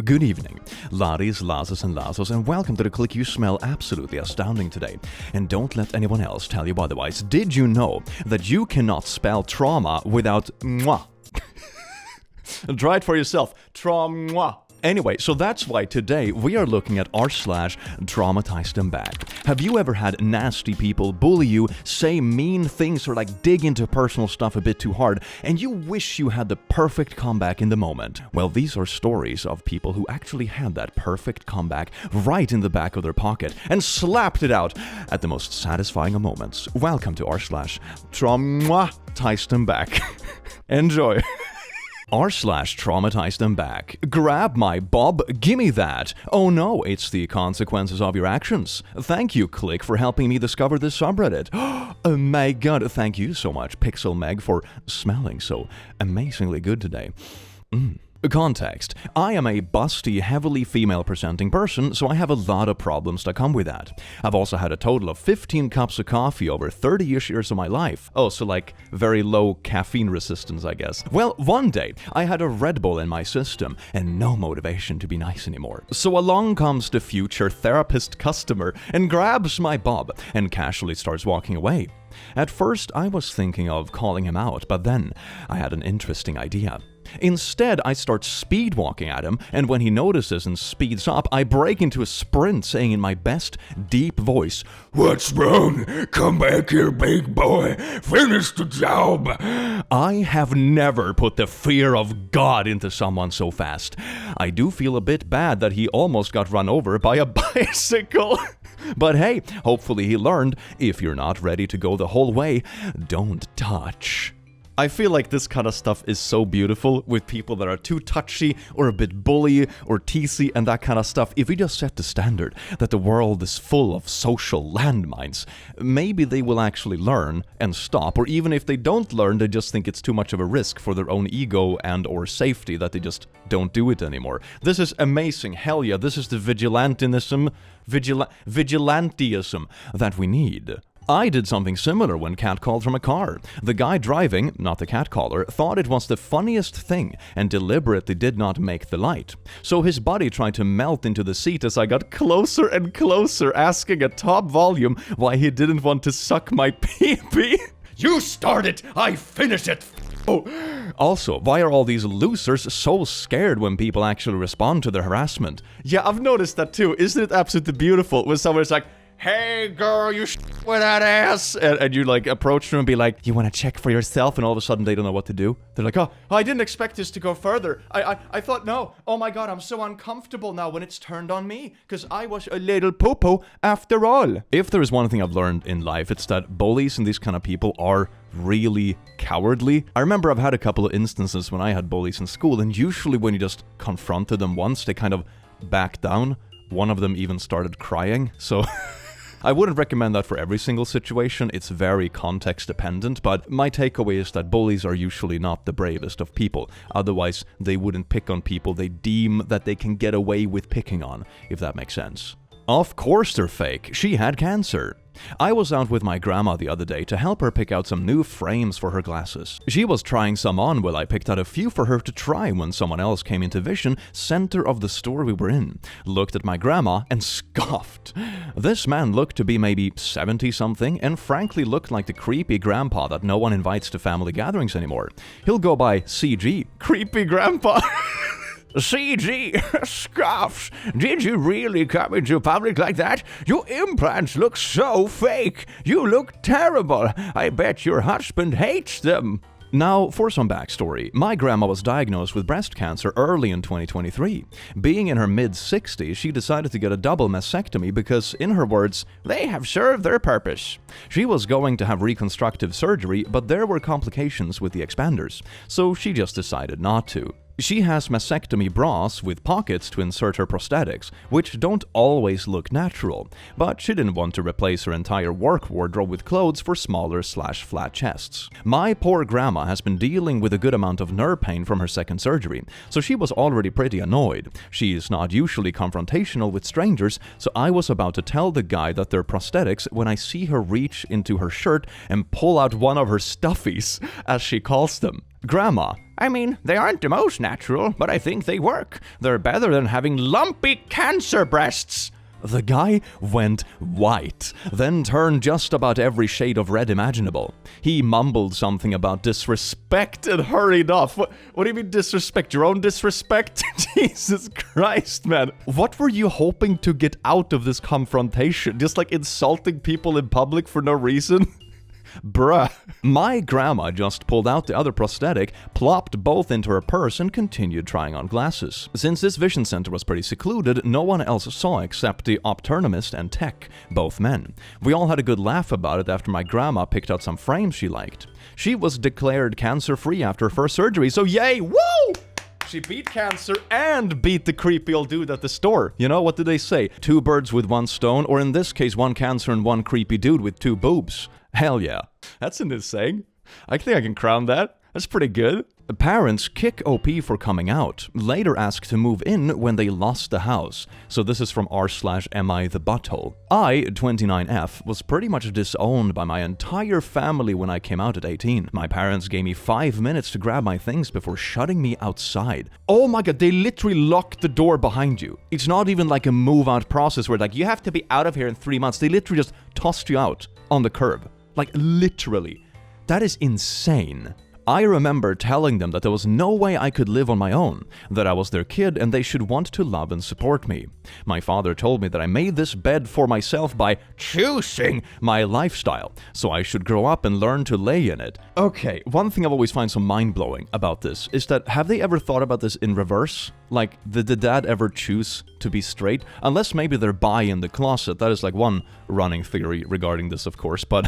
Good evening, laddies, lasses, and lassos, and welcome to the click. You smell absolutely astounding today. And don't let anyone else tell you otherwise. Did you know that you cannot spell trauma without mwah? Try it for yourself. Trauma. Anyway, so that's why today we are looking at r/TraumatizeThemBack. Have you ever had nasty people bully you, say mean things, or dig into personal stuff a bit too hard, and you wish you had the perfect comeback in the moment? Well, these are stories of people who actually had that perfect comeback right in the back of their pocket and slapped it out at the most satisfying of moments. Welcome to r/TraumatizeThemBack. Enjoy. r/TraumatizeThemBack. Grab my bob, gimme that. Oh no, it's the consequences of your actions. Thank you, Click, for helping me discover this subreddit. Oh my god, thank you so much, Pixel Meg, for smelling so amazingly good today. Context. I am a busty, heavily female-presenting person, so I have a lot of problems that come with that. I've also had a total of 15 cups of coffee over 30-ish years of my life. Oh, so very low caffeine resistance, I guess. Well, one day, I had a Red Bull in my system and no motivation to be nice anymore. So along comes the future therapist customer and grabs my bob and casually starts walking away. At first, I was thinking of calling him out, but then I had an interesting idea. Instead, I start speed walking at him, and when he notices and speeds up, I break into a sprint, saying in my best, deep voice, "What's wrong? Come back here, big boy. Finish the job." I have never put the fear of God into someone so fast. I do feel a bit bad that he almost got run over by a bicycle. But hey, hopefully he learned, if you're not ready to go the whole way, don't touch. I feel like this kind of stuff is so beautiful with people that are too touchy or a bit bully or teasy and that kind of stuff. If we just set the standard that the world is full of social landmines, maybe they will actually learn and stop. Or even if they don't learn, they just think it's too much of a risk for their own ego and or safety that they just don't do it anymore. This is amazing. Hell yeah, this is the vigilantism that we need. I did something similar when catcalled from a car. The guy driving, not the catcaller, thought it was the funniest thing and deliberately did not make the light. So his buddy tried to melt into the seat as I got closer and closer, asking at top volume why he didn't want to suck my pee-pee. You start it, I finish it. Oh. Also, why are all these losers so scared when people actually respond to their harassment? Yeah, I've noticed that too. Isn't it absolutely beautiful when someone's like, "Hey girl, you with that ass," and you approach them and be like, "You want to check for yourself?" And all of a sudden they don't know what to do. They're like, oh, I didn't expect this to go further. I thought, no. Oh my god, I'm so uncomfortable now when it's turned on me, because I was a little poo-poo after all. If there is one thing I've learned in life, it's that bullies and these kind of people are really cowardly. I remember I've had a couple of instances when I had bullies in school, and usually when you just confronted them once, they kind of backed down. One of them even started crying, so I wouldn't recommend that for every single situation. It's very context dependent, but my takeaway is that bullies are usually not the bravest of people. Otherwise, they wouldn't pick on people they deem that they can get away with picking on, if that makes sense. Of course they're fake. She had cancer. I was out with my grandma the other day to help her pick out some new frames for her glasses. She was trying some on while I picked out a few for her to try when someone else came into vision, center of the store we were in, looked at my grandma and scoffed. This man looked to be maybe 70-something and frankly looked like the creepy grandpa that no one invites to family gatherings anymore. He'll go by CG, creepy grandpa. CG, scoffs. Did you really come into public like that? Your implants look so fake. You look terrible. I bet your husband hates them. Now, for some backstory, my grandma was diagnosed with breast cancer early in 2023. Being in her mid-60s, she decided to get a double mastectomy because, in her words, they have served their purpose. She was going to have reconstructive surgery, but there were complications with the expanders, so she just decided not to. She has mastectomy bras with pockets to insert her prosthetics, which don't always look natural, but she didn't want to replace her entire work wardrobe with clothes for smaller/flat chests. My poor grandma has been dealing with a good amount of nerve pain from her second surgery, so she was already pretty annoyed. She is not usually confrontational with strangers, so I was about to tell the guy that they're prosthetics when I see her reach into her shirt and pull out one of her stuffies, as she calls them. Grandma, I mean, they aren't the most natural, but I think they work. They're better than having lumpy cancer breasts. The guy went white, then turned just about every shade of red imaginable. He mumbled something about disrespect and hurried off. What do you mean disrespect? Your own disrespect? Jesus Christ, man. What were you hoping to get out of this confrontation? Just like insulting people in public for no reason? Bruh. My grandma just pulled out the other prosthetic, plopped both into her purse, and continued trying on glasses. Since this vision center was pretty secluded, no one else saw except the optometrist and tech, both men. We all had a good laugh about it after my grandma picked out some frames she liked. She was declared cancer-free after her first surgery, so yay! Woo! She beat cancer and beat the creepy old dude at the store. You know, what did they say? 2 birds with 1 stone, or in this case, 1 cancer and 1 creepy dude with 2 boobs. Hell yeah. That's a new saying. I think I can crown that. That's pretty good. The parents kick OP for coming out, later asked to move in when they lost the house. So this is from r/mi the butthole. I, 29F, was pretty much disowned by my entire family when I came out at 18. My parents gave me 5 minutes to grab my things before shutting me outside. Oh my god, they literally locked the door behind you. It's not even like a move-out process where like, you have to be out of here in 3 months. They literally just tossed you out on the curb. Like, literally. That is insane. I remember telling them that there was no way I could live on my own, that I was their kid and they should want to love and support me. My father told me that I made this bed for myself by choosing my lifestyle, so I should grow up and learn to lay in it. Okay, one thing I've always found so mind-blowing about this is that have they ever thought about this in reverse? Like, did the dad ever choose to be straight? Unless maybe they're bi in the closet. That is like one running theory regarding this, of course, but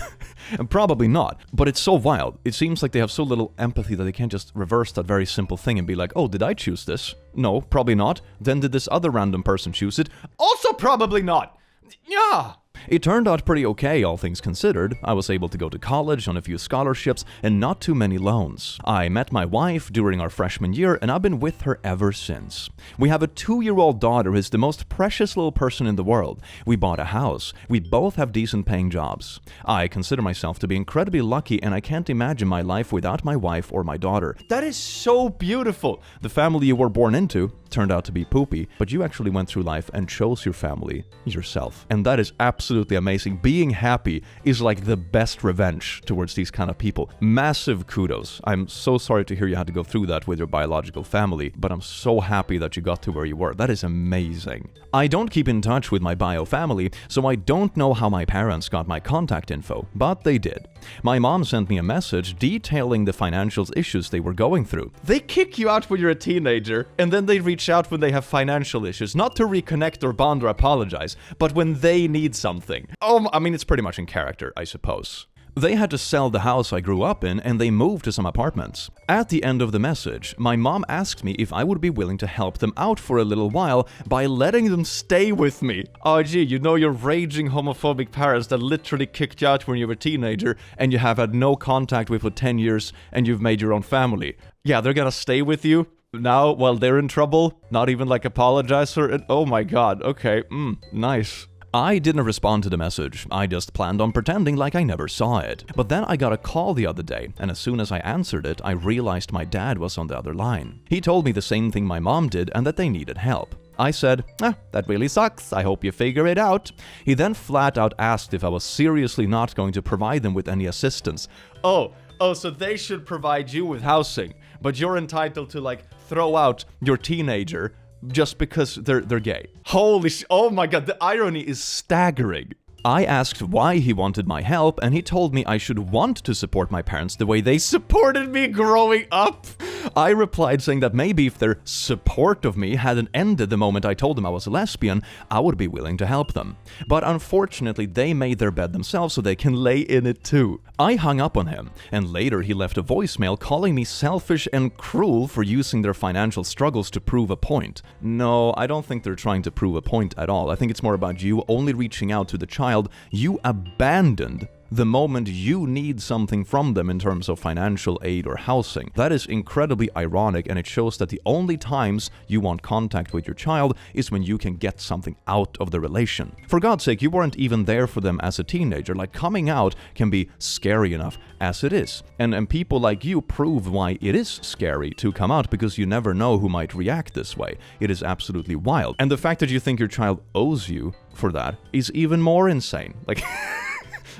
probably not. But it's so wild. It seems like they have so little empathy that they can't just reverse that very simple thing and be like, oh, did I choose this? No, probably not. Then did this other random person choose it? Also probably not. Yeah. It turned out pretty okay, all things considered. I was able to go to college on a few scholarships and not too many loans. I met my wife during our freshman year and I've been with her ever since. We have a 2-year-old daughter who is the most precious little person in the world. We bought a house. We both have decent paying jobs. I consider myself to be incredibly lucky and I can't imagine my life without my wife or my daughter. That is so beautiful! The family you were born into turned out to be poopy, but you actually went through life and chose your family yourself. And that is absolutely amazing. Being happy is like the best revenge towards these kind of people. Massive kudos. I'm so sorry to hear you had to go through that with your biological family, but I'm so happy that you got to where you were. That is amazing. I don't keep in touch with my bio family, so I don't know how my parents got my contact info, but they did. My mom sent me a message detailing the financial issues they were going through. They kick you out when you're a teenager, and then they reach out when they have financial issues, not to reconnect or bond or apologize, but when they need something. Oh, I mean, it's pretty much in character, I suppose. They had to sell the house I grew up in and they moved to some apartments. At the end of the message, my mom asked me if I would be willing to help them out for a little while by letting them stay with me. Oh gee, you know your raging homophobic parents that literally kicked you out when you were a teenager and you have had no contact with for 10 years and you've made your own family. Yeah, they're gonna stay with you now while they're in trouble? Not even like apologize or... Oh my god, okay, nice. I didn't respond to the message. I just planned on pretending like I never saw it. But then I got a call the other day, and as soon as I answered it, I realized my dad was on the other line. He told me the same thing my mom did and that they needed help. I said, that really sucks. I hope you figure it out. He then flat out asked if I was seriously not going to provide them with any assistance. Oh, so they should provide you with housing, but you're entitled to, like, throw out your teenager just because they're gay. Holy oh my god, the irony is staggering. I asked why he wanted my help, and he told me I should want to support my parents the way they supported me growing up. I replied saying that maybe if their support of me hadn't ended the moment I told them I was a lesbian, I would be willing to help them. But unfortunately, they made their bed themselves so they can lay in it too. I hung up on him, and later he left a voicemail calling me selfish and cruel for using their financial struggles to prove a point. No, I don't think they're trying to prove a point at all. I think it's more about you only reaching out to the child you abandoned the moment you need something from them in terms of financial aid or housing. That is incredibly ironic, and it shows that the only times you want contact with your child is when you can get something out of the relation. For God's sake, you weren't even there for them as a teenager. Like, coming out can be scary enough as it is. And people like you prove why it is scary to come out, because you never know who might react this way. It is absolutely wild. And the fact that you think your child owes you for that is even more insane. Like,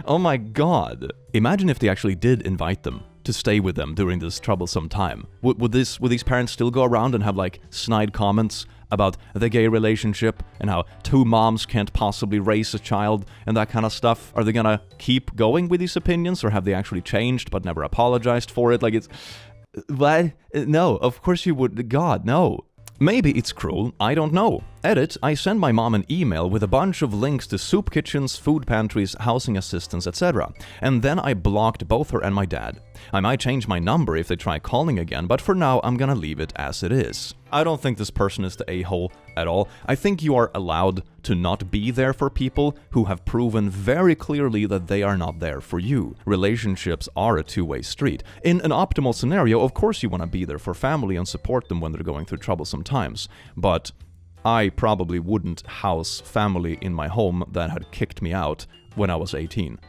oh my god. Imagine if they actually did invite them to stay with them during this troublesome time. Would these parents still go around and have like snide comments about the gay relationship and how two moms can't possibly raise a child and that kind of stuff? Are they gonna keep going with these opinions, or have they actually changed but never apologized for it? Like, it's... What? No, of course you would. God, no. Maybe it's cruel, I don't know. Edit, I send my mom an email with a bunch of links to soup kitchens, food pantries, housing assistance, etc. And then I blocked both her and my dad. I might change my number if they try calling again, but for now I'm gonna leave it as it is. I don't think this person is the a-hole at all. I think you are allowed to not be there for people who have proven very clearly that they are not there for you. Relationships are a two-way street. In an optimal scenario, of course you want to be there for family and support them when they're going through troublesome times. But I probably wouldn't house family in my home that had kicked me out when I was 18.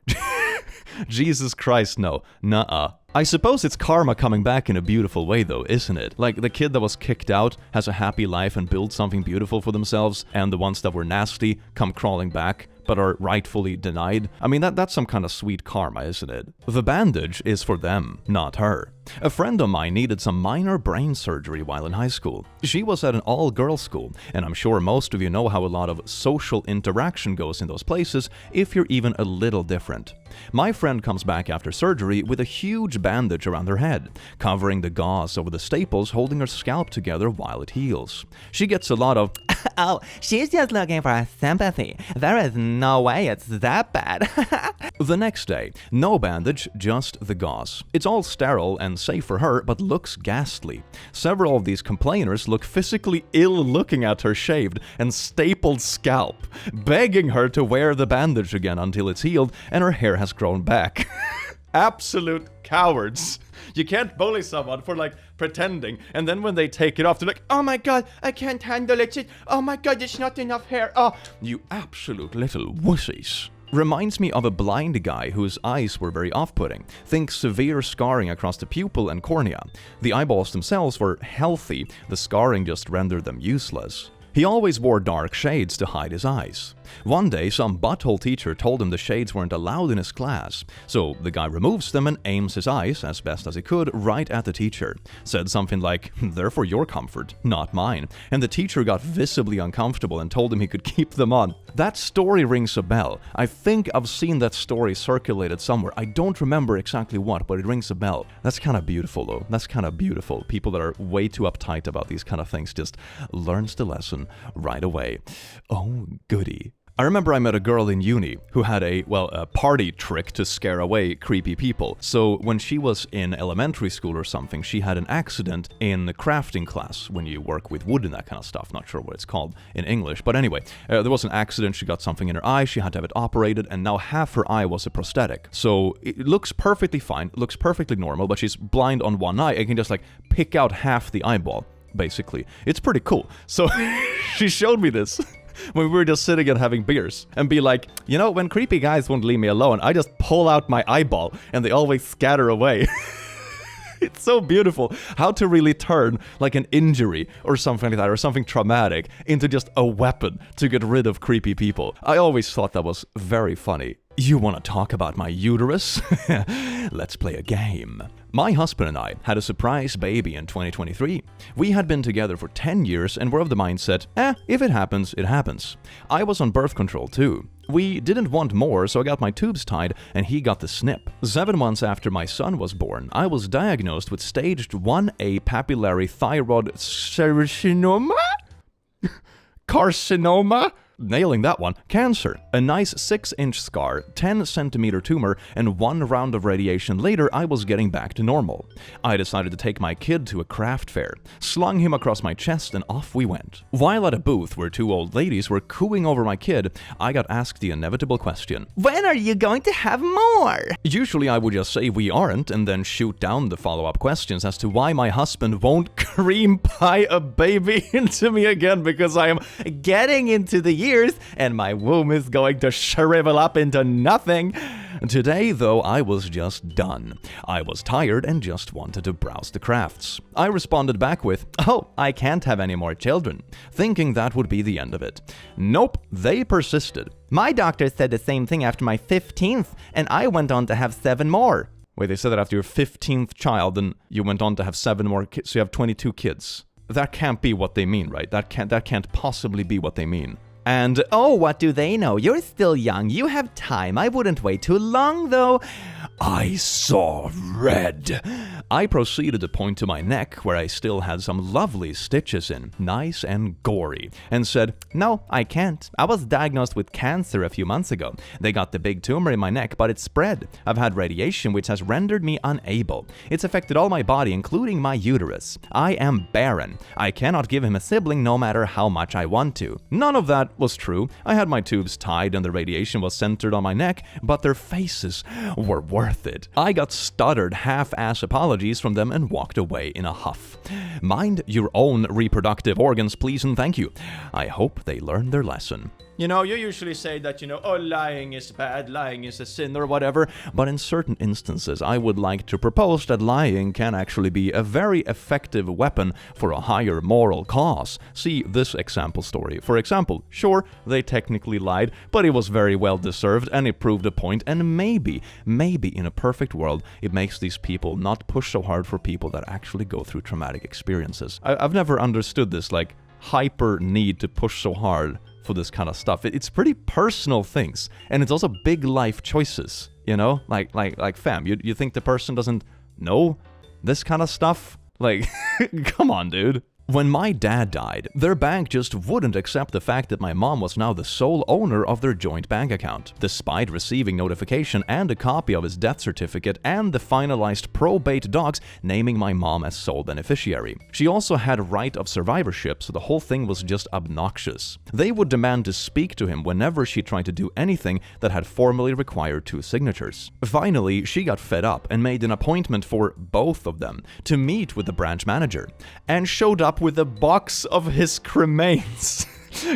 Jesus Christ, no. Nuh-uh. I suppose it's karma coming back in a beautiful way though, isn't it? Like, the kid that was kicked out has a happy life and built something beautiful for themselves, and the ones that were nasty come crawling back but are rightfully denied. I mean, that's some kind of sweet karma, isn't it? The bandage is for them, not her. A friend of mine needed some minor brain surgery while in high school. She was at an all-girls school, and I'm sure most of you know how a lot of social interaction goes in those places if you're even a little different. My friend comes back after surgery with a huge bandage around her head, covering the gauze over the staples holding her scalp together while it heals. She gets a lot of, "Oh, she's just looking for sympathy. There is no way it's that bad." The next day, no bandage, just the gauze. It's all sterile and safe for her, but looks ghastly. Several of these complainers look physically ill looking at her shaved and stapled scalp, begging her to wear the bandage again until it's healed and her hair has grown back. Absolute cowards. You can't bully someone for like pretending, and then when they take it off, they're like, "Oh my god, I can't handle it. Oh my god, there's not enough hair. Oh, you absolute little wussies." Reminds me of a blind guy whose eyes were very off-putting. Think severe scarring across the pupil and cornea. The eyeballs themselves were healthy, the scarring just rendered them useless. He always wore dark shades to hide his eyes. One day, some butthole teacher told him the shades weren't allowed in his class, so the guy removes them and aims his eyes, as best as he could, right at the teacher. Said something like, "They're for your comfort, not mine," and the teacher got visibly uncomfortable and told him he could keep them on. That story rings a bell. I think I've seen that story circulated somewhere. I don't remember exactly what, but it rings a bell. That's kind of beautiful, though. That's kind of beautiful. People that are way too uptight about these kind of things just learns the lesson right away. Oh, goody. I remember I met a girl in uni who had a party trick to scare away creepy people. So when she was in elementary school or something, she had an accident in the crafting class, when you work with wood and that kind of stuff. Not sure what it's called in English. But anyway, there was an accident, she got something in her eye, she had to have it operated, and now half her eye was a prosthetic. So it looks perfectly fine, looks perfectly normal, but she's blind on one eye and can just like pick out half the eyeball, basically. It's pretty cool. So she showed me this when we were just sitting and having beers, and be like, "You know, when creepy guys won't leave me alone, I just pull out my eyeball and they always scatter away." It's so beautiful how to really turn like an injury or something like that, or something traumatic, into just a weapon to get rid of creepy people. I always thought that was very funny. You want to talk about my uterus? Let's play a game. My husband and I had a surprise baby in 2023. We had been together for 10 years and were of the mindset, if it happens, it happens. I was on birth control too. We didn't want more, so I got my tubes tied and he got the snip. 7 months after my son was born, I was diagnosed with stage 1A papillary thyroid carcinoma? Carcinoma? nailing that one. Cancer. A nice 6-inch scar, 10-centimeter tumor, and 1 round of radiation later, I was getting back to normal. I decided to take my kid to a craft fair, slung him across my chest, and off we went. While at a booth where 2 old ladies were cooing over my kid, I got asked the inevitable question. When are you going to have more? Usually I would just say we aren't, and then shoot down the follow-up questions as to why my husband won't cream pie a baby into me again because I am getting into the years and my womb is going to shrivel up into nothing. Today, though, I was just done. I was tired and just wanted to browse the crafts. I responded back with, "Oh, I can't have any more children," thinking that would be the end of it. Nope, they persisted. "My doctor said the same thing after my 15th, and I went on to have 7 more. Wait, they said that after your 15th child, and you went on to have 7 more kids, so you have 22 kids. That can't be what they mean, right? That can't possibly be what they mean. And, "Oh, what do they know? You're still young. You have time. I wouldn't wait too long, though." I saw red. I proceeded to point to my neck, where I still had some lovely stitches in, nice and gory, and said, "No, I can't. I was diagnosed with cancer a few months ago. They got the big tumor in my neck, but it spread. I've had radiation, which has rendered me unable. It's affected all my body, including my uterus. I am barren. I cannot give him a sibling no matter how much I want to." None of that was true. I had my tubes tied and the radiation was centered on my neck, but their faces were worth it. I got stuttered half-ass apologies from them and walked away in a huff. Mind your own reproductive organs, please and thank you. I hope they learned their lesson. You know, you usually say that, oh, lying is bad, lying is a sin or whatever, but in certain instances, I would like to propose that lying can actually be a very effective weapon for a higher moral cause. See this example story. For example, sure, they technically lied, but it was very well deserved and it proved a point, and maybe in a perfect world, it makes these people not push so hard for people that actually go through traumatic experiences. I've never understood this, like, hyper need to push so hard for this kind of stuff. It's pretty personal things, and it's also big life choices, like fam, you think the person doesn't know this kind of stuff? Like, come on, dude. When my dad died, their bank just wouldn't accept the fact that my mom was now the sole owner of their joint bank account, despite receiving notification and a copy of his death certificate and the finalized probate docs naming my mom as sole beneficiary. She also had right of survivorship, so the whole thing was just obnoxious. They would demand to speak to him whenever she tried to do anything that had formally required 2 signatures. Finally, she got fed up and made an appointment for both of them to meet with the branch manager, and showed up with a box of his cremains.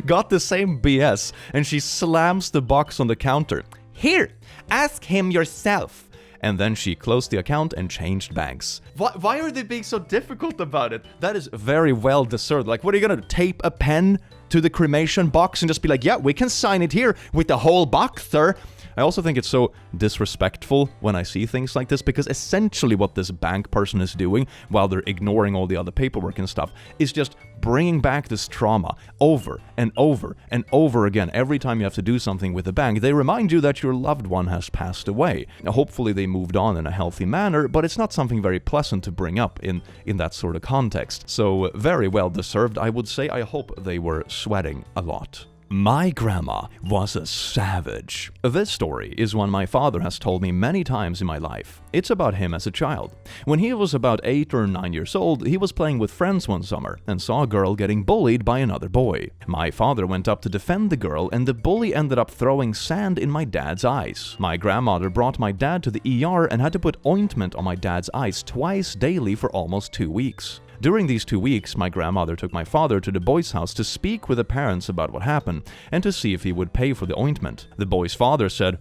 Got the same BS, and she slams the box on the counter. "Here, ask him yourself." And then she closed the account and changed banks. Why are they being so difficult about it? That is very well deserved. Like, what are you gonna tape a pen to the cremation box and just be like, "Yeah, we can sign it here with the whole box, sir"? I also think it's so disrespectful when I see things like this, because essentially what this bank person is doing, while they're ignoring all the other paperwork and stuff, is just bringing back this trauma over and over and over again. Every time you have to do something with the bank, they remind you that your loved one has passed away. Now, hopefully they moved on in a healthy manner, but it's not something very pleasant to bring up in that sort of context. So very well deserved, I would say. I hope they were sweating a lot. My grandma was a savage. This story is one my father has told me many times in my life. It's about him as a child. When he was about 8 or 9 years old, he was playing with friends one summer and saw a girl getting bullied by another boy. My father went up to defend the girl, and the bully ended up throwing sand in my dad's eyes. My grandmother brought my dad to the ER and had to put ointment on my dad's eyes twice daily for almost 2 weeks. During these 2 weeks, my grandmother took my father to the boy's house to speak with the parents about what happened and to see if he would pay for the ointment. The boy's father said,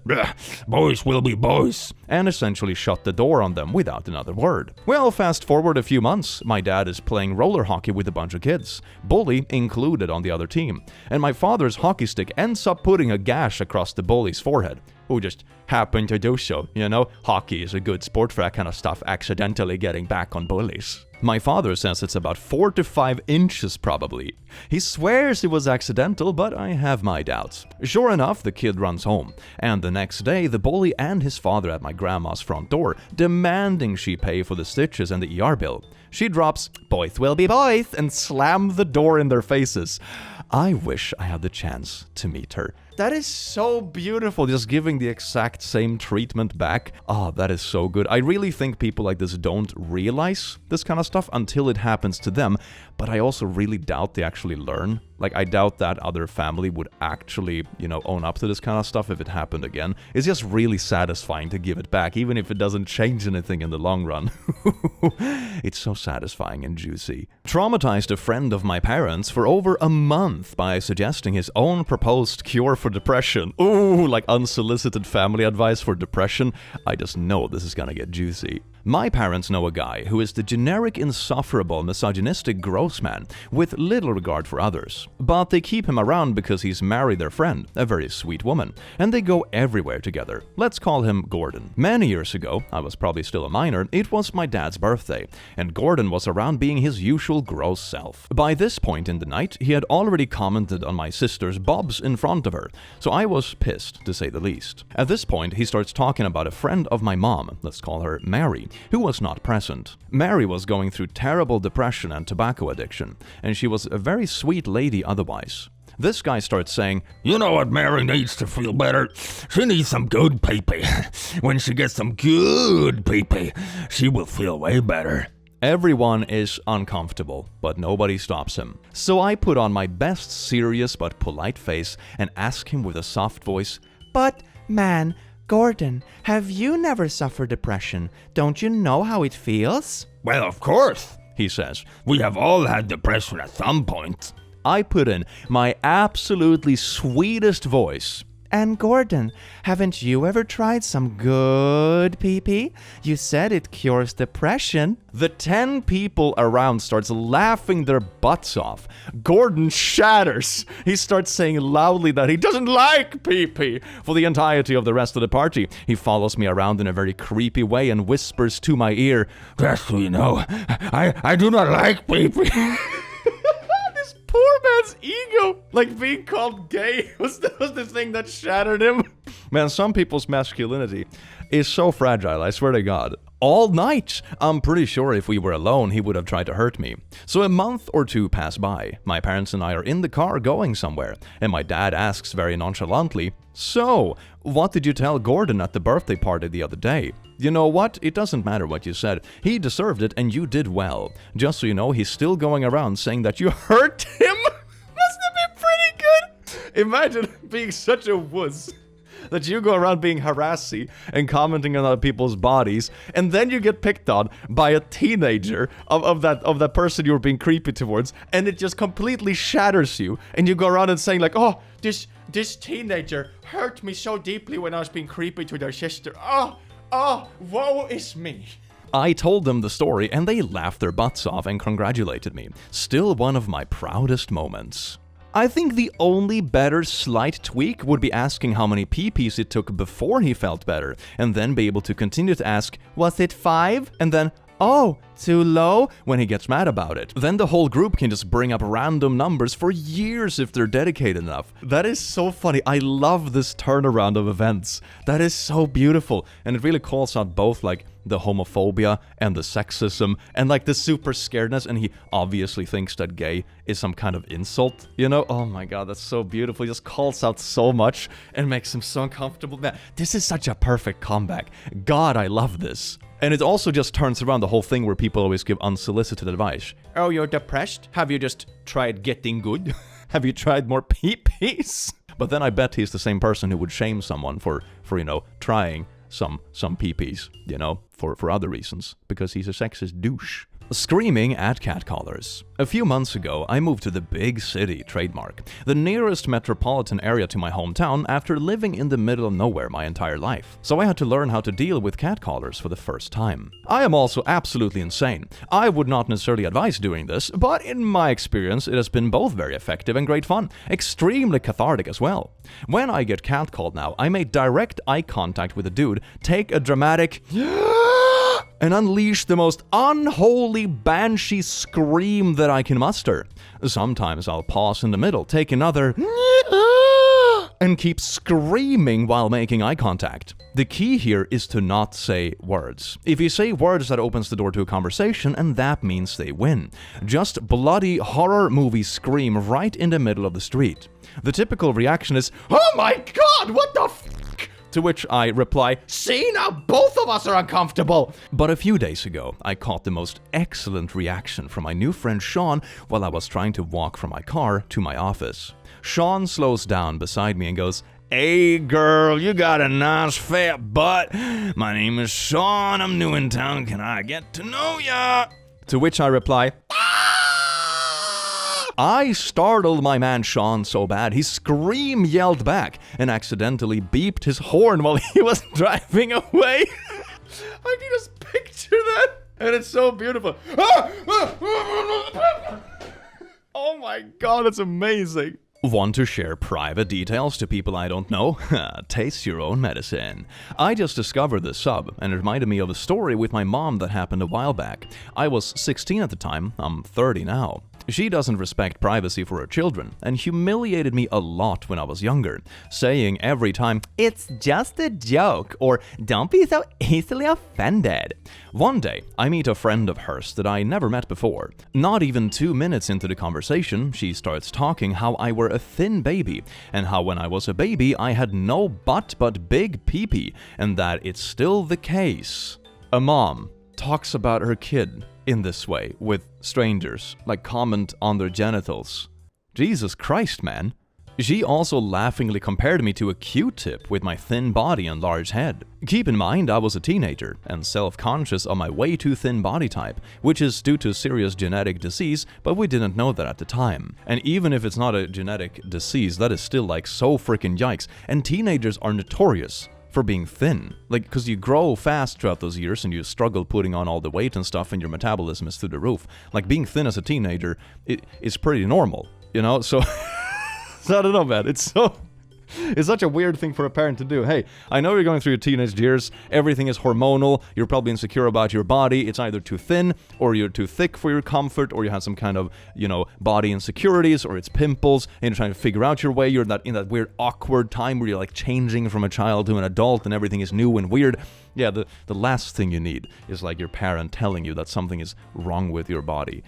"Boys will be boys," and essentially shut the door on them without another word. Well, fast forward a few months, my dad is playing roller hockey with a bunch of kids, bully included on the other team, and my father's hockey stick ends up putting a gash across the bully's forehead, who just happened to do so. Hockey is a good sport for that kind of stuff, accidentally getting back on bullies. My father says it's about 4 to 5 inches probably. He swears it was accidental, but I have my doubts. Sure enough, the kid runs home, and the next day the bully and his father at my grandma's front door, demanding she pay for the stitches and the ER bill. She drops, "Boys will be boys," and slams the door in their faces. I wish I had the chance to meet her. That is so beautiful, just giving the exact same treatment back. Oh, that is so good. I really think people like this don't realize this kind of stuff until it happens to them, but I also really doubt they actually learn. Like, I doubt that other family would actually, own up to this kind of stuff if it happened again. It's just really satisfying to give it back, even if it doesn't change anything in the long run. It's so satisfying and juicy. Traumatized a friend of my parents for over a month by suggesting his own proposed cure for depression. Ooh, like unsolicited family advice for depression. I just know this is gonna get juicy. My parents know a guy who is the generic, insufferable, misogynistic gross man with little regard for others. But they keep him around because he's married their friend, a very sweet woman, and they go everywhere together. Let's call him Gordon. Many years ago, I was probably still a minor, it was my dad's birthday, and Gordon was around being his usual gross self. By this point in the night, he had already commented on my sister's bobs in front of her, so I was pissed, to say the least. At this point, he starts talking about a friend of my mom, let's call her Mary, who was not present. Mary was going through terrible depression and tobacco addiction, and she was a very sweet lady otherwise. This guy starts saying, "You know what Mary needs to feel better? She needs some good pee-pee. When she gets some good pee-pee, she will feel way better." Everyone is uncomfortable, but nobody stops him. So I put on my best serious but polite face and ask him with a soft voice, "But, man, Gordon, have you never suffered depression? Don't you know how it feels?" "Well, of course," he says. "We have all had depression at some point." I put in my absolutely sweetest voice. "And Gordon, haven't you ever tried some good pee-pee? You said it cures depression." The 10 people around starts laughing their butts off. Gordon shatters. He starts saying loudly that he doesn't like pee-pee for the entirety of the rest of the party. He follows me around in a very creepy way and whispers to my ear, "Just so you know, I do not like pee-pee." Poor man's ego, like being called gay was the thing that shattered him. Man, some people's masculinity is so fragile, I swear to God. All night, I'm pretty sure if we were alone, he would have tried to hurt me. So a month or two pass by. My parents and I are in the car going somewhere, and my dad asks very nonchalantly, "So, what did you tell Gordon at the birthday party the other day?" You know what? It doesn't matter what you said. He deserved it and you did well. Just so you know, he's still going around saying that you hurt him. Must have been pretty good. Imagine being such a wuss that you go around being harassy and commenting on other people's bodies, and then you get picked on by a teenager of that person you were being creepy towards, and it just completely shatters you, and you go around and saying like, "Oh, this teenager hurt me so deeply when I was being creepy to their sister. Oh, woe is me." I told them the story and they laughed their butts off and congratulated me. Still one of my proudest moments. I think the only better slight tweak would be asking how many pee-pees it took before he felt better, and then be able to continue to ask, "Was it 5?" and then, "Oh, too low?" when he gets mad about it. Then the whole group can just bring up random numbers for years if they're dedicated enough. That is so funny. I love this turnaround of events. That is so beautiful. And it really calls out both like the homophobia and the sexism and like the super scaredness. And he obviously thinks that gay is some kind of insult, you know? Oh my God, that's so beautiful. He just calls out so much and makes him so uncomfortable. Man, this is such a perfect comeback. God, I love this. And it also just turns around the whole thing where people always give unsolicited advice. "Oh, you're depressed? Have you just tried getting good? Have you tried more pee-pees?" But then I bet he's the same person who would shame someone for trying some pee-pees, for other reasons, because he's a sexist douche. Screaming at catcallers. A few months ago, I moved to the big city, trademark, the nearest metropolitan area to my hometown after living in the middle of nowhere my entire life. So I had to learn how to deal with catcallers for the first time. I am also absolutely insane. I would not necessarily advise doing this, but in my experience, it has been both very effective and great fun. Extremely cathartic as well. When I get catcalled now, I make direct eye contact with a dude, take a dramatic and unleash the most unholy banshee scream that I can muster. Sometimes I'll pause in the middle, take another and keep screaming while making eye contact. The key here is to not say words. If you say words, that opens the door to a conversation, and that means they win. Just bloody horror movie scream right in the middle of the street. The typical reaction is, "Oh my god, what the f***?" To which I reply, "See, now both of us are uncomfortable." But a few days ago, I caught the most excellent reaction from my new friend Sean while I was trying to walk from my car to my office. Sean slows down beside me and goes, "Hey girl, you got a nice fat butt. My name is Sean, I'm new in town, can I get to know ya?" To which I reply, I startled my man Sean so bad, he yelled back and accidentally beeped his horn while he was driving away. I can just picture that, and it's so beautiful. Oh my god, it's amazing. Want to share private details to people I don't know? Taste your own medicine. I just discovered this sub, and it reminded me of a story with my mom that happened a while back. I was 16 at the time, I'm 30 now. She doesn't respect privacy for her children, and humiliated me a lot when I was younger, saying every time, "It's just a joke," or "Don't be so easily offended." One day, I meet a friend of hers that I never met before. Not even 2 minutes into the conversation, she starts talking how I were a thin baby, and how when I was a baby I had no butt but big pee-pee, and that it's still the case. A mom talks about her kid in this way with strangers, like comment on their genitals. Jesus Christ, man. She also laughingly compared me to a Q-tip with my thin body and large head. Keep in mind, I was a teenager and self-conscious of my way too thin body type, which is due to serious genetic disease, but we didn't know that at the time. And even if it's not a genetic disease, that is still like so freaking yikes, and teenagers are notorious for being thin. Like, because you grow fast throughout those years and you struggle putting on all the weight and stuff and your metabolism is through the roof. Like, being thin as a teenager, it's pretty normal, you know? So, so I don't know, man. It's such a weird thing for a parent to do. Hey, I know you're going through your teenage years, everything is hormonal, you're probably insecure about your body, it's either too thin, or you're too thick for your comfort, or you have some kind of, body insecurities, or it's pimples, and you're trying to figure out your way, you're in that weird awkward time where you're like changing from a child to an adult, and everything is new and weird. Yeah, the last thing you need is like your parent telling you that something is wrong with your body.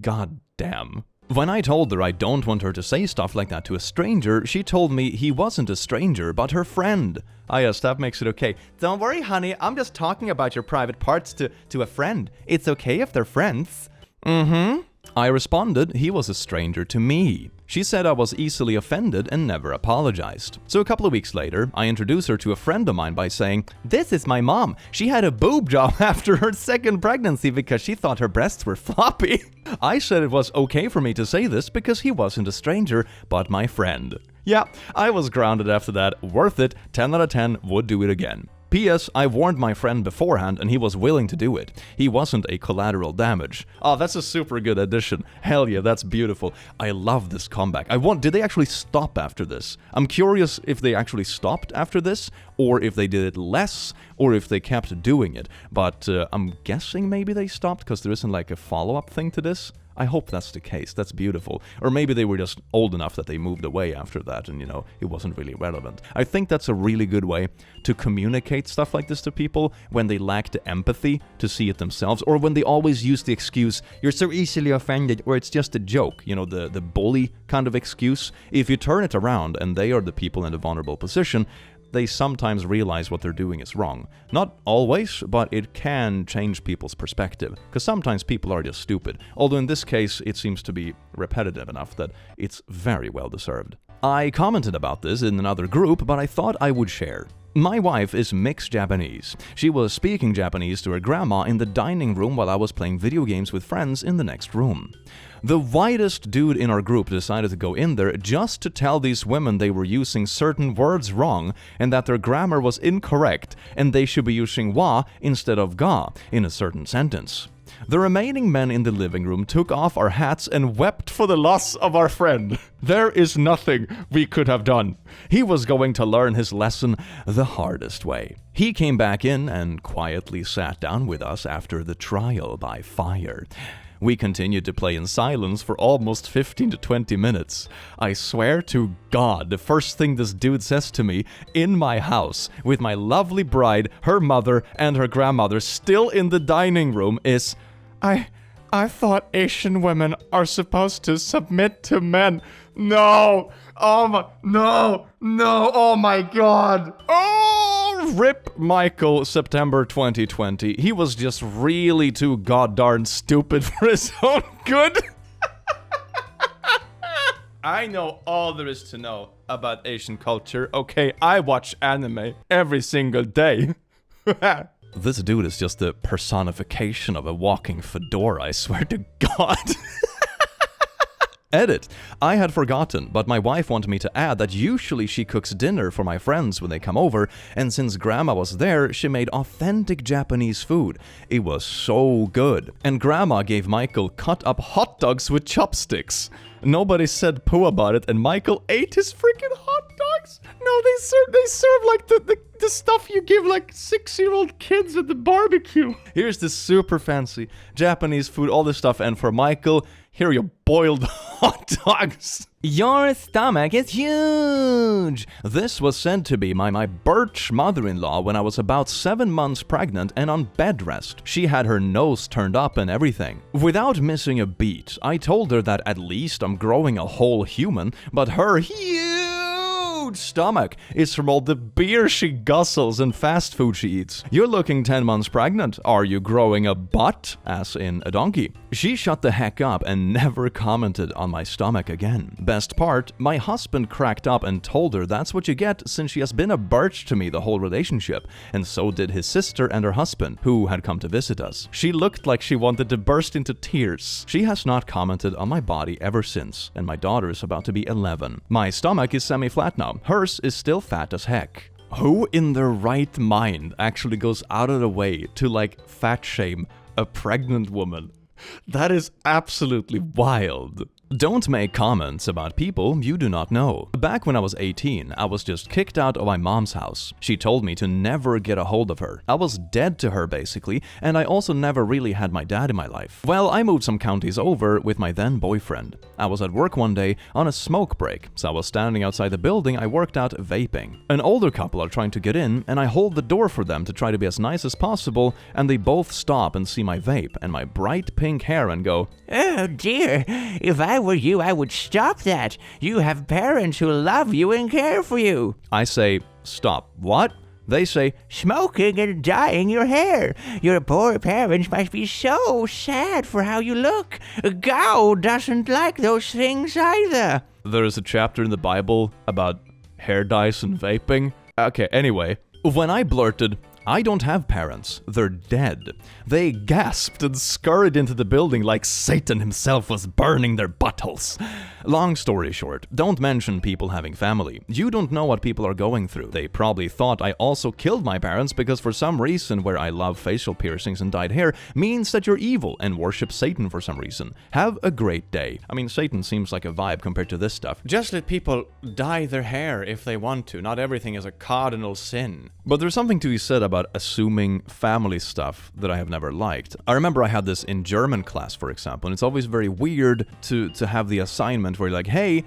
God damn. When I told her I don't want her to say stuff like that to a stranger, she told me he wasn't a stranger, but her friend. Ah yes, that makes it okay. Don't worry, honey, I'm just talking about your private parts to a friend. It's okay if they're friends. Mm-hmm. I responded he was a stranger to me. She said I was easily offended and never apologized. So a couple of weeks later, I introduced her to a friend of mine by saying, "This is my mom. She had a boob job after her second pregnancy because she thought her breasts were floppy." I said it was okay for me to say this because he wasn't a stranger, but my friend. Yeah, I was grounded after that. Worth it. 10 out of 10. Would do it again. P.S. I warned my friend beforehand and he was willing to do it. He wasn't a collateral damage. Oh, that's a super good addition. Hell yeah, that's beautiful. I love this comeback. Did they actually stop after this? I'm curious if they actually stopped after this, or if they did it less, or if they kept doing it. But I'm guessing maybe they stopped because there isn't like a follow-up thing to this. I hope that's the case. That's beautiful. Or maybe they were just old enough that they moved away after that and, it wasn't really relevant. I think that's a really good way to communicate stuff like this to people when they lack the empathy to see it themselves, or when they always use the excuse, "You're so easily offended," or "It's just a joke," the bully kind of excuse. If you turn it around and they are the people in a vulnerable position, they sometimes realize what they're doing is wrong. Not always, but it can change people's perspective, because sometimes people are just stupid. Although in this case, it seems to be repetitive enough that it's very well deserved. I commented about this in another group, but I thought I would share. My wife is mixed Japanese. She was speaking Japanese to her grandma in the dining room while I was playing video games with friends in the next room. The whitest dude in our group decided to go in there just to tell these women they were using certain words wrong and that their grammar was incorrect and they should be using wa instead of ga in a certain sentence. The remaining men in the living room took off our hats and wept for the loss of our friend. There is nothing we could have done. He was going to learn his lesson the hardest way. He came back in and quietly sat down with us after the trial by fire. We continued to play in silence for almost 15 to 20 minutes. I swear to God, the first thing this dude says to me in my house, with my lovely bride, her mother, and her grandmother still in the dining room is, I thought Asian women are supposed to submit to men. No! Oh my god! "Oh, rip Michael, September 2020. He was just really too goddarn stupid for his own good." I know all there is to know about Asian culture, okay? I watch anime every single day. This dude is just the personification of a walking fedora, I swear to God. Edit. I had forgotten, but my wife wanted me to add that usually she cooks dinner for my friends when they come over, and since grandma was there, she made authentic Japanese food. It was so good. And grandma gave Michael cut up hot dogs with chopsticks. Nobody said poo about it, and Michael ate his freaking hot dogs. No, they serve like the stuff you give like 6-year-old kids at the barbecue. Here's the super fancy Japanese food, all this stuff, and for Michael, here are your boiled hot dogs. Your stomach is huge! This was said to be my birch mother-in-law when I was about 7 months pregnant and on bed rest. She had her nose turned up and everything. Without missing a beat, I told her that at least I'm growing a whole human, but her huge stomach is from all the beer she guzzles and fast food she eats. You're looking 10 months pregnant. Are you growing a butt? As in a donkey. She shut the heck up and never commented on my stomach again. Best part, my husband cracked up and told her that's what you get since she has been a birch to me the whole relationship, and so did his sister and her husband, who had come to visit us. She looked like she wanted to burst into tears. She has not commented on my body ever since, and my daughter is about to be 11. My stomach is semi-flat now. Hers is still fat as heck. Who in their right mind actually goes out of the way to like fat shame a pregnant woman? That is absolutely wild. Don't make comments about people you do not know. Back when I was 18, I was just kicked out of my mom's house. She told me to never get a hold of her. I was dead to her basically, and I also never really had my dad in my life. Well, I moved some counties over with my then boyfriend. I was at work one day on a smoke break, so I was standing outside the building I worked at vaping. An older couple are trying to get in, and I hold the door for them to try to be as nice as possible, and they both stop and see my vape and my bright pink hair and go, "Oh dear, if I were you, I would stop that. You have parents who love you and care for you." I say, "Stop, what?" They say, "Smoking and dyeing your hair. Your poor parents must be so sad for how you look. God doesn't like those things either." There is a chapter in the Bible about hair dyes and vaping. Okay, anyway, when I blurted, "I don't have parents, they're dead," they gasped and scurried into the building like Satan himself was burning their buttholes. Long story short, don't mention people having family. You don't know what people are going through. They probably thought I also killed my parents because for some reason where I love facial piercings and dyed hair means that you're evil and worship Satan for some reason. Have a great day. I mean, Satan seems like a vibe compared to this stuff. Just let people dye their hair if they want to. Not everything is a cardinal sin. But there's something to be said about assuming family stuff that I have never liked. I remember I had this in German class, for example, and it's always very weird to have the assignment where you're like, hey,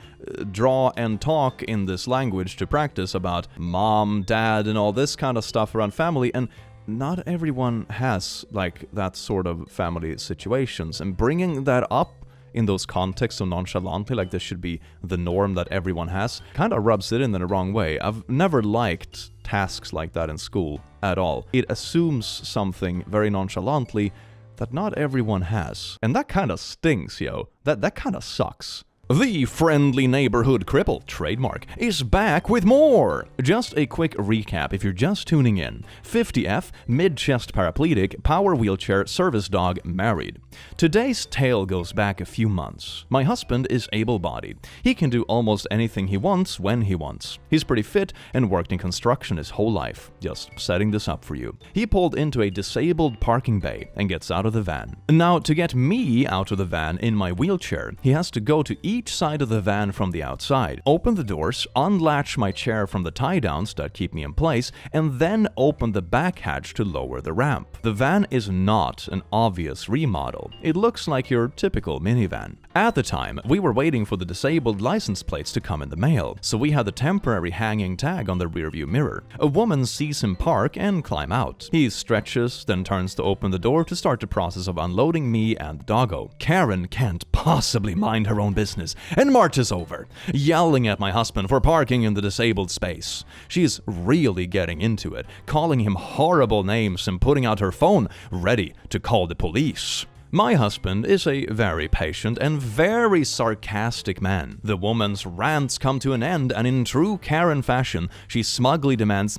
draw and talk in this language to practice about mom, dad, and all this kind of stuff around family, and not everyone has like that sort of family situations, and bringing that up in those contexts so nonchalantly, like this should be the norm that everyone has, kind of rubs it in the wrong way. I've never liked tasks like that in school at all. It assumes something very nonchalantly that not everyone has. And that kind of stings, yo. That kind of sucks. The friendly neighborhood cripple, trademark, is back with more! Just a quick recap if you're just tuning in. 50F, mid-chest paraplegic, power wheelchair, service dog, married. Today's tale goes back a few months. My husband is able-bodied. He can do almost anything he wants when he wants. He's pretty fit and worked in construction his whole life. Just setting this up for you. He pulled into a disabled parking bay and gets out of the van. Now, to get me out of the van in my wheelchair, he has to go to each side of the van from the outside, open the doors, unlatch my chair from the tie-downs that keep me in place, and then open the back hatch to lower the ramp. The van is not an obvious remodel. It looks like your typical minivan. At the time, we were waiting for the disabled license plates to come in the mail, so we had the temporary hanging tag on the rearview mirror. A woman sees him park and climb out. He stretches, then turns to open the door to start the process of unloading me and the doggo. Karen can't possibly mind her own business and marches over, yelling at my husband for parking in the disabled space. She's really getting into it, calling him horrible names and putting out her phone, ready to call the police. My husband is a very patient and very sarcastic man. The woman's rants come to an end, and in true Karen fashion, she smugly demands,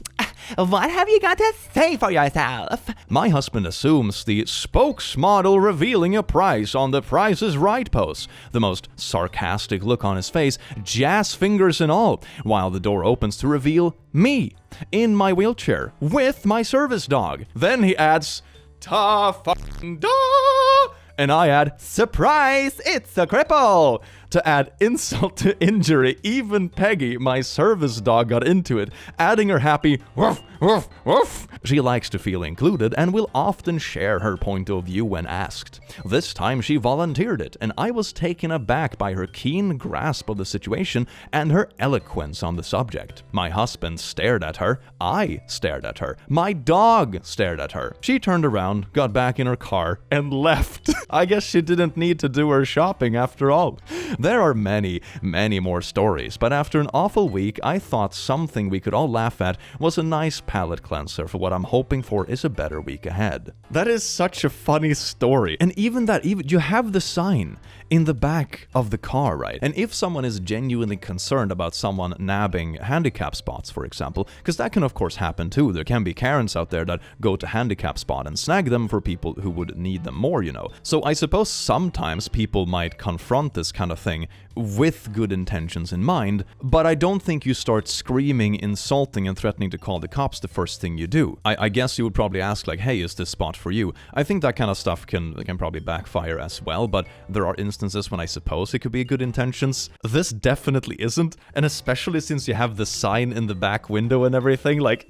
What have you got to say for yourself? My husband assumes the spokesmodel revealing a price on the Price is Right post, the most sarcastic look on his face, jazz fingers and all, while the door opens to reveal me in my wheelchair with my service dog. Then he adds, Ta-fucking-da! And I add, surprise, it's a cripple! To add insult to injury, even Peggy, my service dog, got into it, adding her happy woof, woof, woof. She likes to feel included and will often share her point of view when asked. This time she volunteered it, and I was taken aback by her keen grasp of the situation and her eloquence on the subject. My husband stared at her, I stared at her, my dog stared at her. She turned around, got back in her car, and left. I guess she didn't need to do her shopping after all. There are many, many more stories, but after an awful week, I thought something we could all laugh at was a nice palate cleanser for what I'm hoping for is a better week ahead. That is such a funny story. And even you have the sign in the back of the car, right? And if someone is genuinely concerned about someone nabbing handicap spots, for example, because that can of course happen too. There can be Karens out there that go to handicap spot and snag them for people who would need them more, you know. So I suppose sometimes people might confront this kind of thing with good intentions in mind, but I don't think you start screaming, insulting, and threatening to call the cops the first thing you do. I guess you would probably ask like, hey, is this spot for you? I think that kind of stuff can probably backfire as well, but there are instances when I suppose it could be good intentions. This definitely isn't, and especially since you have the sign in the back window and everything, like...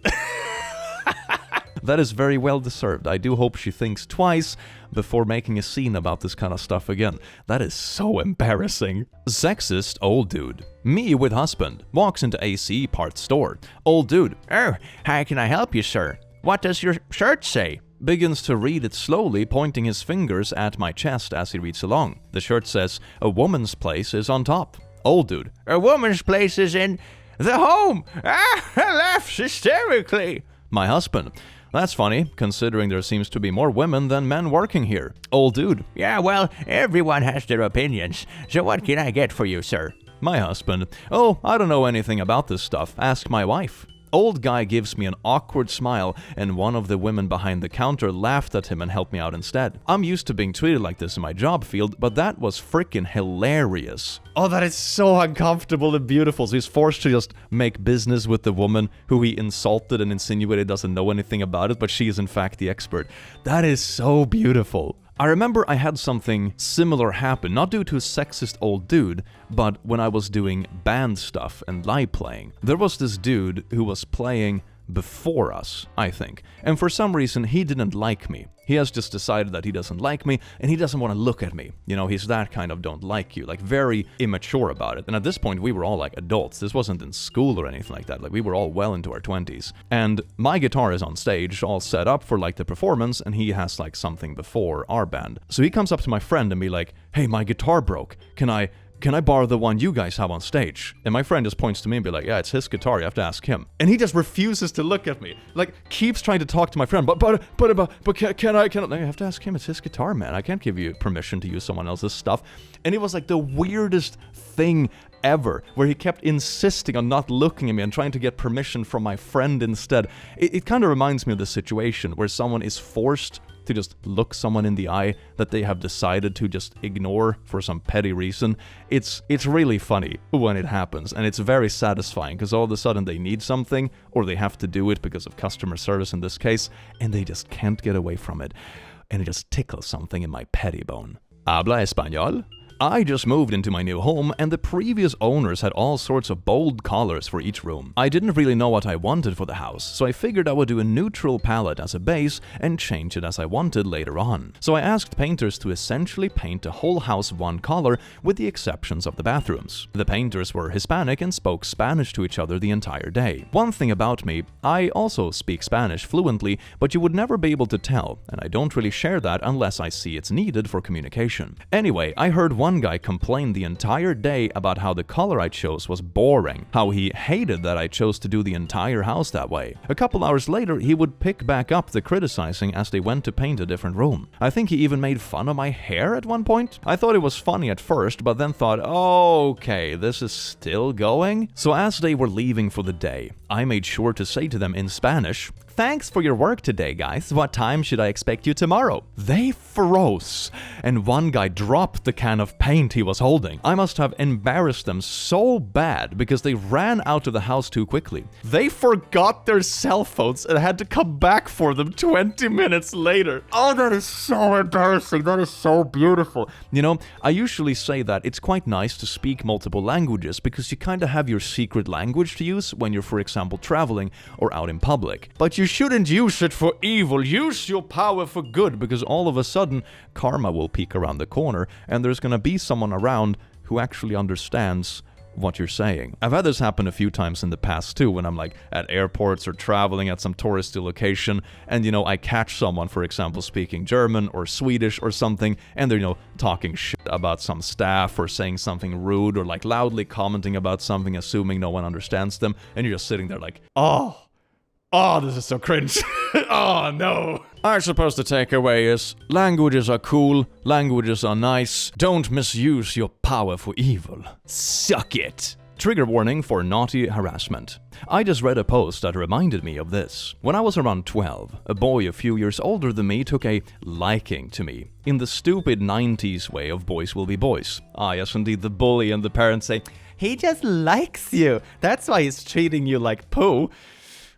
That is very well deserved. I do hope she thinks twice before making a scene about this kind of stuff again. That is so embarrassing. Sexist old dude. Me with husband. Walks into AC parts store. Old dude. Oh, how can I help you, sir? What does your shirt say? Begins to read it slowly, pointing his fingers at my chest as he reads along. The shirt says, a woman's place is on top. Old dude. A woman's place is in the home. Ah, laughs hysterically. My husband. That's funny, considering there seems to be more women than men working here. Old dude. Yeah, well, everyone has their opinions. So what can I get for you, sir? My husband. Oh, I don't know anything about this stuff. Ask my wife. Old guy gives me an awkward smile, and one of the women behind the counter laughed at him and helped me out instead. I'm used to being treated like this in my job field, but that was freaking hilarious. Oh, that is so uncomfortable and beautiful. So he's forced to just make business with the woman who he insulted and insinuated doesn't know anything about it, but she is in fact the expert. That is so beautiful. I remember I had something similar happen, not due to a sexist old dude, but when I was doing band stuff and live playing. There was this dude who was playing before us, I think, and for some reason he didn't like me. He has just decided that he doesn't like me, and he doesn't want to look at me. You know, he's that kind of don't like you, like very immature about it. And at this point, we were all like adults. This wasn't in school or anything like that. Like we were all well into our 20s. And my guitar is on stage, all set up for like the performance, and he has like something before our band. So he comes up to my friend and be like, hey, my guitar broke. Can I borrow the one you guys have on stage? And my friend just points to me and be like, yeah, it's his guitar, you have to ask him. And he just refuses to look at me. Like, keeps trying to talk to my friend, but can I, I have to ask him, it's his guitar, man. I can't give you permission to use someone else's stuff. And it was like the weirdest thing ever, where he kept insisting on not looking at me and trying to get permission from my friend instead. It kind of reminds me of the situation where someone is forced to just look someone in the eye that they have decided to just ignore for some petty reason. It's really funny when it happens, and it's very satisfying because all of a sudden they need something, or they have to do it because of customer service in this case, and they just can't get away from it. And it just tickles something in my petty bone. Habla español? I just moved into my new home and the previous owners had all sorts of bold colors for each room. I didn't really know what I wanted for the house, so I figured I would do a neutral palette as a base and change it as I wanted later on. So I asked painters to essentially paint the whole house one color with the exceptions of the bathrooms. The painters were Hispanic and spoke Spanish to each other the entire day. One thing about me, I also speak Spanish fluently, but you would never be able to tell, and I don't really share that unless I see it's needed for communication. Anyway, I heard one guy complain the entire day about how the color I chose was boring, how he hated that I chose to do the entire house that way. A couple hours later, he would pick back up the criticizing as they went to paint a different room. I think he even made fun of my hair at one point. I thought it was funny at first, but then thought, okay, this is still going? So as they were leaving for the day, I made sure to say to them in Spanish, "Thanks for your work today, guys. What time should I expect you tomorrow?" They froze, and one guy dropped the can of paint he was holding. I must have embarrassed them so bad because they ran out of the house too quickly. They forgot their cell phones and had to come back for them 20 minutes later. Oh, that is so embarrassing. That is so beautiful. You know, I usually say that it's quite nice to speak multiple languages because you kind of have your secret language to use when you're, for example, traveling or out in public. But you shouldn't use it for evil. Use your power for good, because all of a sudden karma will peek around the corner and there's gonna be someone around who actually understands what you're saying. I've had this happen a few times in the past too, when I'm like at airports or traveling at some touristy location and, you know, I catch someone, for example, speaking German or Swedish or something, and they're, you know, talking shit about some staff or saying something rude or like loudly commenting about something, assuming no one understands them, and you're just sitting there like, oh, this is so cringe. Oh, no. Our supposed to takeaway is, languages are cool, languages are nice, don't misuse your power for evil. Suck it. Trigger warning for naughty harassment. I just read a post that reminded me of this. When I was around 12, a boy a few years older than me took a liking to me, in the stupid 90s way of boys will be boys. Ah, yes, indeed, the bully and the parents say, "He just likes you. That's why he's treating you like poo."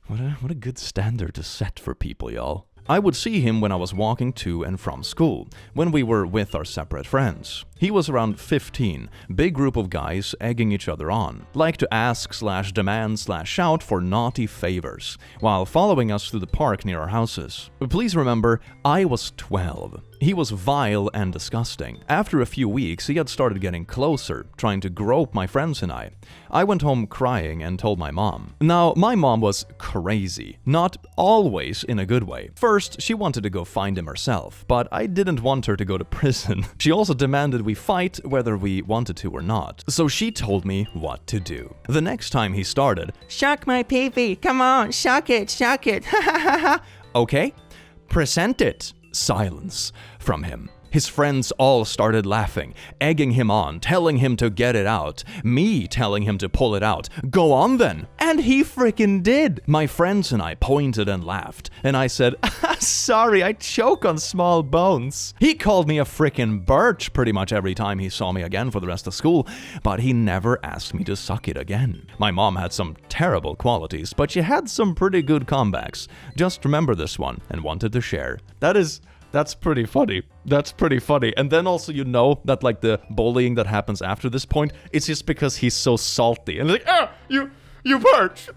What a good standard to set for people, y'all. I would see him when I was walking to and from school, when we were with our separate friends. He was around 15, big group of guys egging each other on, like to ask/demand/shout for naughty favors, while following us through the park near our houses. But please remember, I was 12. He was vile and disgusting. After a few weeks, he had started getting closer, trying to grope my friends and I. I went home crying and told my mom. Now, my mom was crazy, not always in a good way. First, she wanted to go find him herself, but I didn't want her to go to prison. She also demanded we fight whether we wanted to or not. So she told me what to do. The next time he started, "Shuck my pee-pee. Come on, shuck it, shuck it. Ha ha ha ha." "Okay, present it." Silence from him. His friends all started laughing, egging him on, telling him to get it out, me telling him to pull it out. Go on then. And he freaking did. My friends and I pointed and laughed, and I said, "Sorry, I choke on small bones." He called me a freaking birch pretty much every time he saw me again for the rest of school, but he never asked me to suck it again. My mom had some terrible qualities, but she had some pretty good comebacks. Just remember this one and wanted to share. That's pretty funny. That's pretty funny. And then also, you know, that like the bullying that happens after this point, it's just because he's so salty. And like, you birch.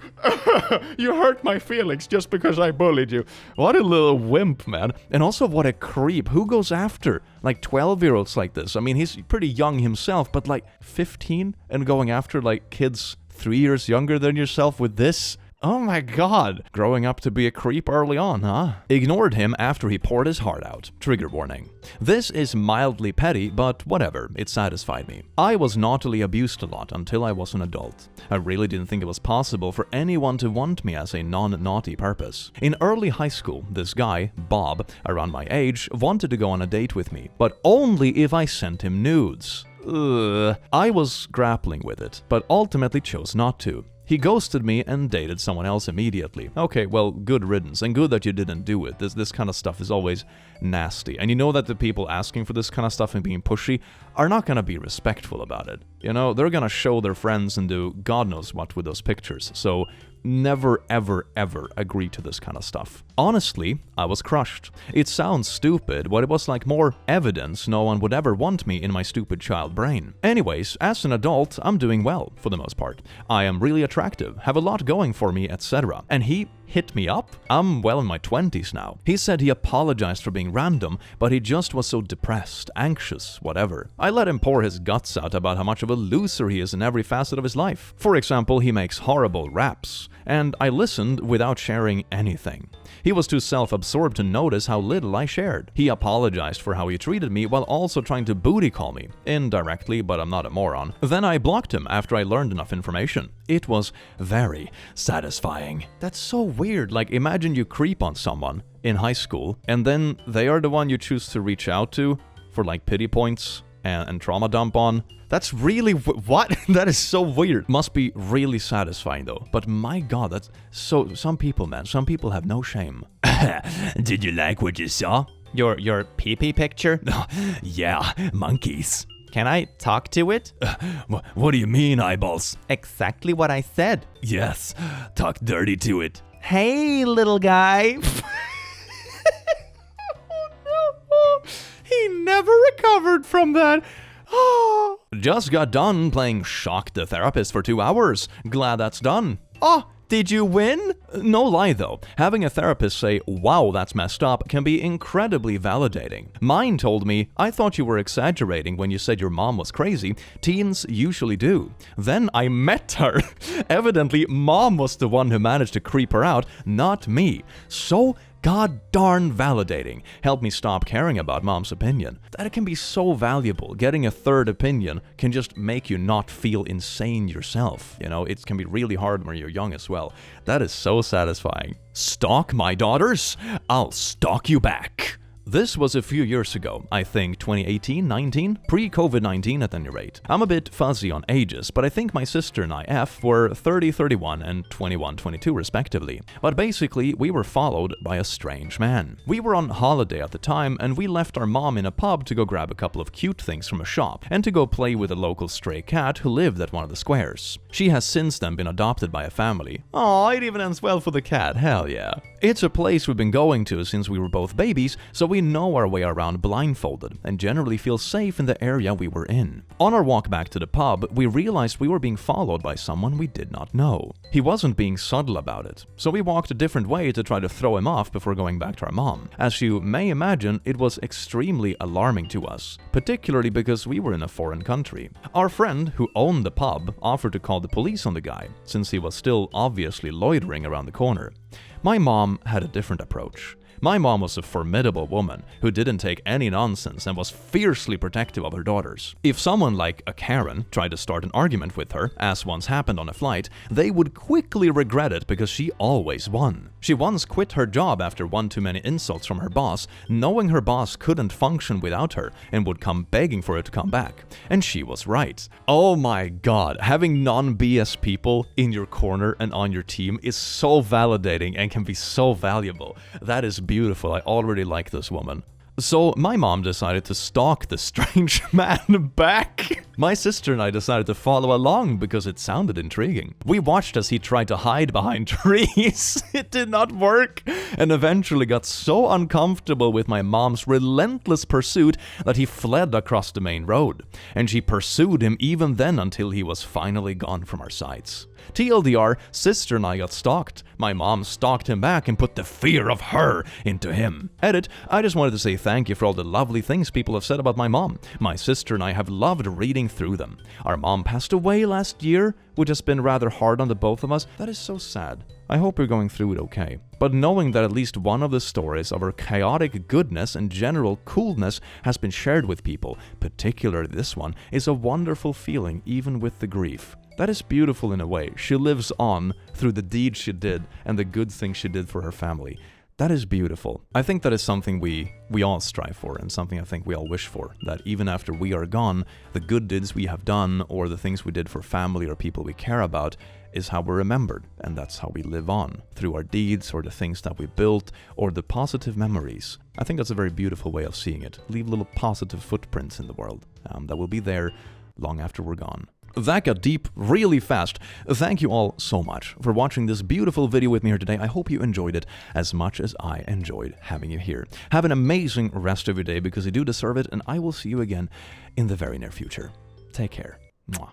You hurt my feelings just because I bullied you. What a little wimp, man. And also what a creep. Who goes after like 12-year-olds like this? I mean, he's pretty young himself, but like 15 and going after like kids 3 years younger than yourself with this? Oh my god. Growing up to be a creep early on, huh? Ignored him after he poured his heart out. Trigger warning. This is mildly petty, but whatever, it satisfied me. I was naughtily abused a lot until I was an adult. I really didn't think it was possible for anyone to want me as a non-naughty purpose. In early high school, this guy, Bob, around my age, wanted to go on a date with me, but only if I sent him nudes. I was grappling with it, but ultimately chose not to. He ghosted me and dated someone else immediately. Okay, well, good riddance, and good that you didn't do it. This kind of stuff is always nasty. And you know that the people asking for this kind of stuff and being pushy are not gonna be respectful about it. You know, they're gonna show their friends and do God knows what with those pictures. So never ever ever agree to this kind of stuff. Honestly, I was crushed. It sounds stupid, but it was like more evidence no one would ever want me in my stupid child brain. Anyways, as an adult, I'm doing well, for the most part. I am really attractive, have a lot going for me, etc. And he hit me up? I'm well in my 20s now. He said he apologized for being random, but he just was so depressed, anxious, whatever. I let him pour his guts out about how much of a loser he is in every facet of his life. For example, he makes horrible raps, and I listened without sharing anything. He was too self-absorbed to notice how little I shared. He apologized for how he treated me while also trying to booty call me. Indirectly, but I'm not a moron. Then I blocked him after I learned enough information. It was very satisfying. That's so weird. Like, imagine you creep on someone in high school, and then they are the one you choose to reach out to for like pity points and trauma dump on. That's really what? That is so weird. Must be really satisfying though. But my god, that's so... Some people, man, some people have no shame. Did you like what you saw? Your pee-pee picture? Yeah, monkeys. Can I talk to it? What do you mean, eyeballs? Exactly what I said. Yes, talk dirty to it. Hey, little guy. Oh no. He never recovered from that. Oh. Just got done playing Shock the Therapist for 2 hours. Glad that's done. Oh, did you win? No lie though, having a therapist say, wow, that's messed up, can be incredibly validating. Mine told me, I thought you were exaggerating when you said your mom was crazy. Teens usually do. Then I met her. Evidently, mom was the one who managed to creep her out, not me. So god darn validating. Helped me stop caring about mom's opinion. That it can be so valuable. Getting a third opinion can just make you not feel insane yourself. You know, it can be really hard when you're young as well. That is so satisfying. Stalk my daughters? I'll stalk you back. This was a few years ago, I think 2018, 19, pre-COVID-19 at any rate. I'm a bit fuzzy on ages, but I think my sister and I, F, were 30, 31 and 21, 22 respectively. But basically, we were followed by a strange man. We were on holiday at the time, and we left our mom in a pub to go grab a couple of cute things from a shop, and to go play with a local stray cat who lived at one of the squares. She has since then been adopted by a family. Aw, it even ends well for the cat, hell yeah. It's a place we've been going to since we were both babies, so we know our way around blindfolded and generally feel safe in the area we were in. On our walk back to the pub, we realized we were being followed by someone we did not know. He wasn't being subtle about it, so we walked a different way to try to throw him off before going back to our mom. As you may imagine, it was extremely alarming to us, particularly because we were in a foreign country. Our friend, who owned the pub, offered to call the police on the guy, since he was still obviously loitering around the corner. My mom had a different approach. My mom was a formidable woman who didn't take any nonsense and was fiercely protective of her daughters. If someone like a Karen tried to start an argument with her, as once happened on a flight, they would quickly regret it because she always won. She once quit her job after one too many insults from her boss, knowing her boss couldn't function without her and would come begging for her to come back. And she was right. Oh my god, having non-BS people in your corner and on your team is so validating and can be so valuable. That is beautiful. I already like this woman. So my mom decided to stalk the strange man back. My sister and I decided to follow along because it sounded intriguing. We watched as he tried to hide behind trees. It did not work, and eventually got so uncomfortable with my mom's relentless pursuit that he fled across the main road. And she pursued him even then until he was finally gone from our sights. TLDR, sister and I got stalked. My mom stalked him back and put the fear of her into him. Edit, I just wanted to say thank you for all the lovely things people have said about my mom. My sister and I have loved reading through them. Our mom passed away last year, which has been rather hard on the both of us. That is so sad. I hope you're going through it okay. But knowing that at least one of the stories of her chaotic goodness and general coolness has been shared with people, particularly this one, is a wonderful feeling even with the grief. That is beautiful in a way. She lives on through the deeds she did and the good things she did for her family. That is beautiful. I think that is something we all strive for and something I think we all wish for. That even after we are gone, the good deeds we have done or the things we did for family or people we care about is how we're remembered. And that's how we live on, through our deeds or the things that we built or the positive memories. I think that's a very beautiful way of seeing it. Leave little positive footprints in the world that will be there long after we're gone. That got deep really fast. Thank you all so much for watching this beautiful video with me here today. I hope you enjoyed it as much as I enjoyed having you here. Have an amazing rest of your day because you do deserve it, and I will see you again in the very near future. Take care. Mwah.